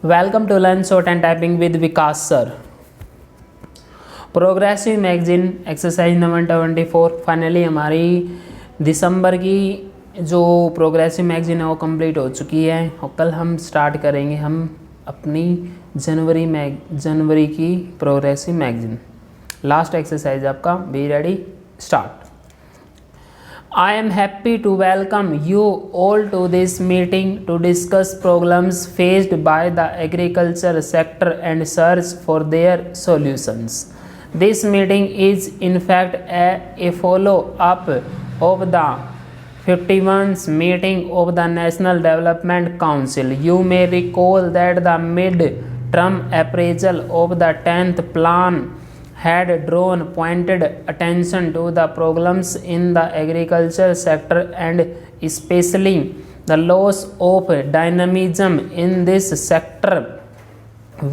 Welcome to Learn Short and Typing with Vikas sir. Progressive magazine exercise number 24 finally हमारी दिसंबर की जो progressive magazine है वो complete हो चुकी है और कल हम स्टार्ट करेंगे हम अपनी जनवरी की प्रोग्रेसिव मैगजीन। लास्ट एक्सरसाइज आपका, be ready, start. I am happy to welcome you all to this meeting to discuss problems faced by the agriculture sector and search for their solutions. This meeting is in fact a follow-up of the 51st meeting of the National Development Council. You may recall that the mid-term appraisal of the 10th plan had drawn pointed attention to the problems in the agriculture sector and especially the loss of dynamism in this sector,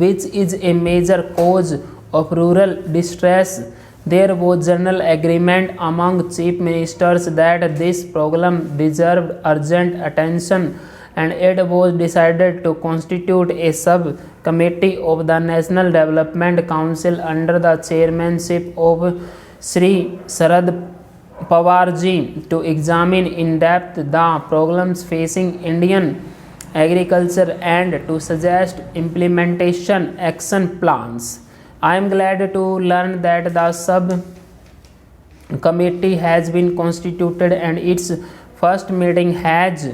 which is a major cause of rural distress. There was general agreement among chief ministers that this problem deserved urgent attention, and it was decided to constitute a subcommittee of the National Development Council under the chairmanship of Sri Sharad Pawarji to examine in depth the problems facing Indian agriculture and to suggest implementation action plans. I am glad to learn that the subcommittee has been constituted and its first meeting has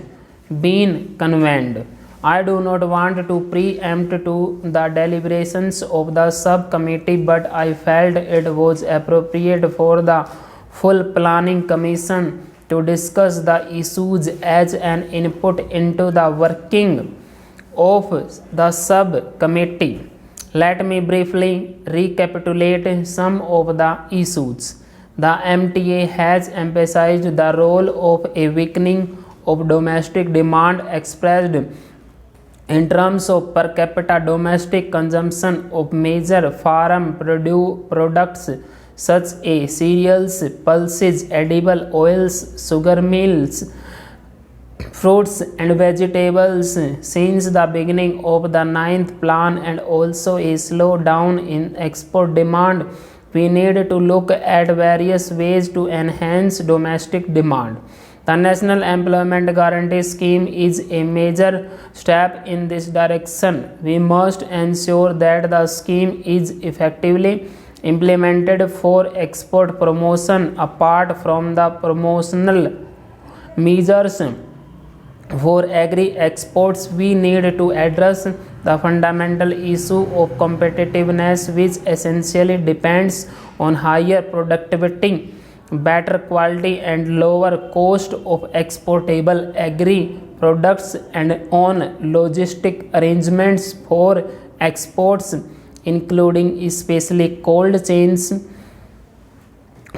been convened. I do not want to preempt to the deliberations of the subcommittee, but I felt it was appropriate for the full planning commission to discuss the issues as an input into the working of the subcommittee. Let me briefly recapitulate some of the issues. The MTA has emphasized the role of a weakening of domestic demand expressed in terms of per capita domestic consumption of major farm products such as cereals, pulses, edible oils, sugar mills, fruits and vegetables since the beginning of the 9th plan, and also a slowdown in export demand. We need to look at various ways to enhance domestic demand. The National Employment Guarantee Scheme is a major step in this direction. We must ensure that the scheme is effectively implemented for export promotion. Apart from the promotional measures for agri exports, we need to address the fundamental issue of competitiveness, which essentially depends on higher productivity, better quality and lower cost of exportable agri products, and on logistic arrangements for exports, including especially cold chains.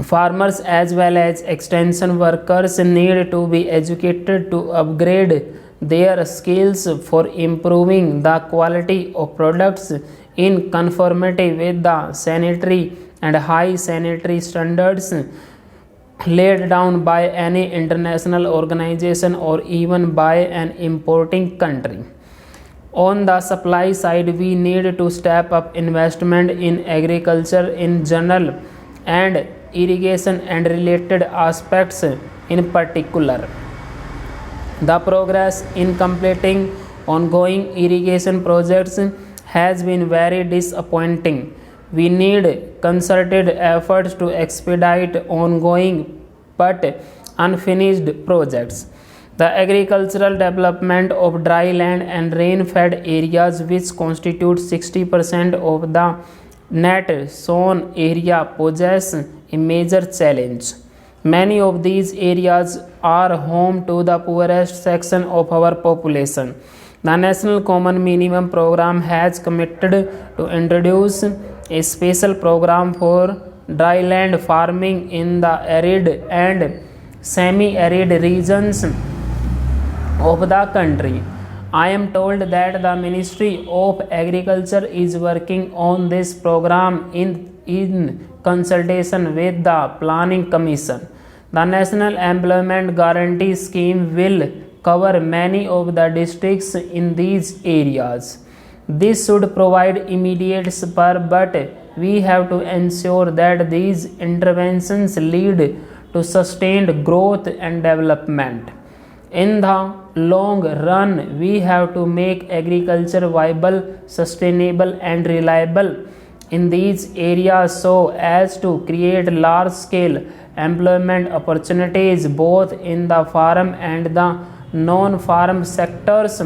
Farmers as well as extension workers need to be educated to upgrade their skills for improving the quality of products in conformity with the sanitary and high sanitary standards laid down by any international organization or even by an importing country. On the supply side, we need to step up investment in agriculture in general and irrigation and related aspects in particular. The progress in completing ongoing irrigation projects has been very disappointing. We need concerted efforts to expedite ongoing but unfinished projects. The agricultural development of dry land and rain-fed areas, which constitute 60% of the net sown area, possess a major challenge. Many of these areas are home to the poorest section of our population. The National Common Minimum Program has committed to introduce a special program for dryland farming in the arid and semi-arid regions of the country. I am told that the Ministry of Agriculture is working on this program in consultation with the Planning Commission. The National Employment Guarantee Scheme will cover many of the districts in these areas. This should provide immediate spur, but we have to ensure that these interventions lead to sustained growth and development. In the long run, we have to make agriculture viable, sustainable, and reliable in these areas so as to create large scale employment opportunities both in the farm and the non farm sectors.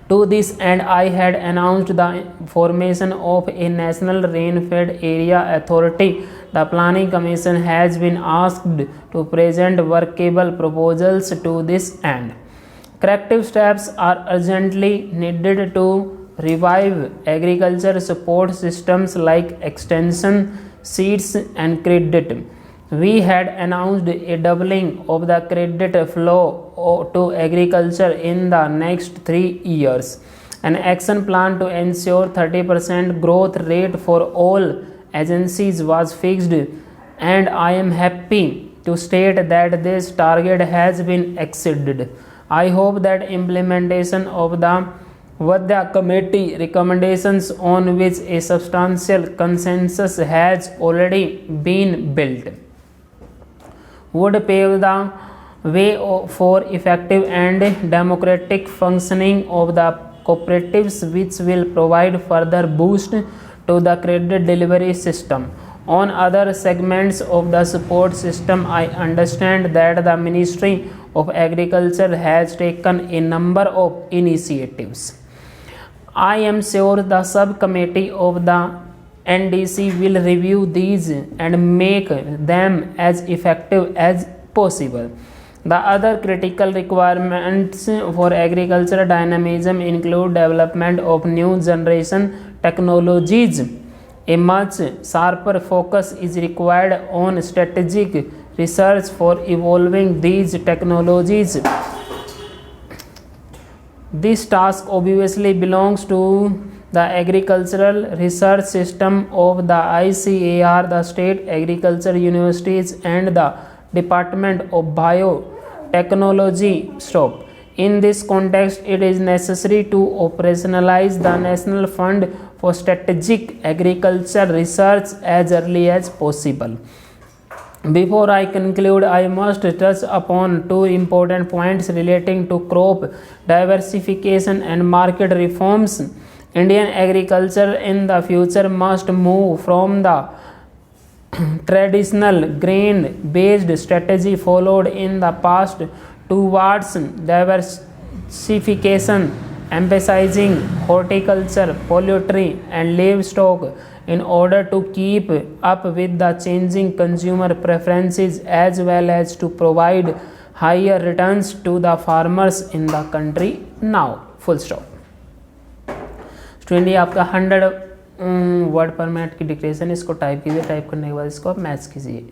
To this end, I had announced the formation of a National Rain-Fed Area Authority. The Planning Commission has been asked to present workable proposals to this end. Corrective steps are urgently needed to revive agriculture support systems like extension, seeds, and credit. We had announced a doubling of the credit flow to agriculture in the next 3 years. An action plan to ensure 30% growth rate for all agencies was fixed, and I am happy to state that this target has been exceeded. I hope that implementation of the Vadya Committee recommendations, on which a substantial consensus has already been built, would pave the way for effective and democratic functioning of the cooperatives, which will provide further boost to the credit delivery system. On other segments of the support system, I understand that the Ministry of Agriculture has taken a number of initiatives. I am sure the subcommittee of the NDC will review these and make them as effective as possible. The other critical requirements for agricultural dynamism include development of new generation technologies. A much sharper focus is required on strategic research for evolving these technologies. This task obviously belongs to the agricultural research system of the ICAR, the state agriculture universities, and the Department of Biotechnology. In this context, it is necessary to operationalize the National Fund for Strategic Agriculture Research as early as possible. Before I conclude, I must touch upon 2 important points relating to crop diversification and market reforms. Indian agriculture in the future must move from the traditional grain-based strategy followed in the past towards diversification, emphasizing horticulture, poultry, and livestock in order to keep up with the changing consumer preferences as well as to provide higher returns to the farmers in the country now. Full stop. Student ये आपका 100 word पर minute की dictation, इसको type कीजिए, type करने के बाद इसको आप मैच कीजिए.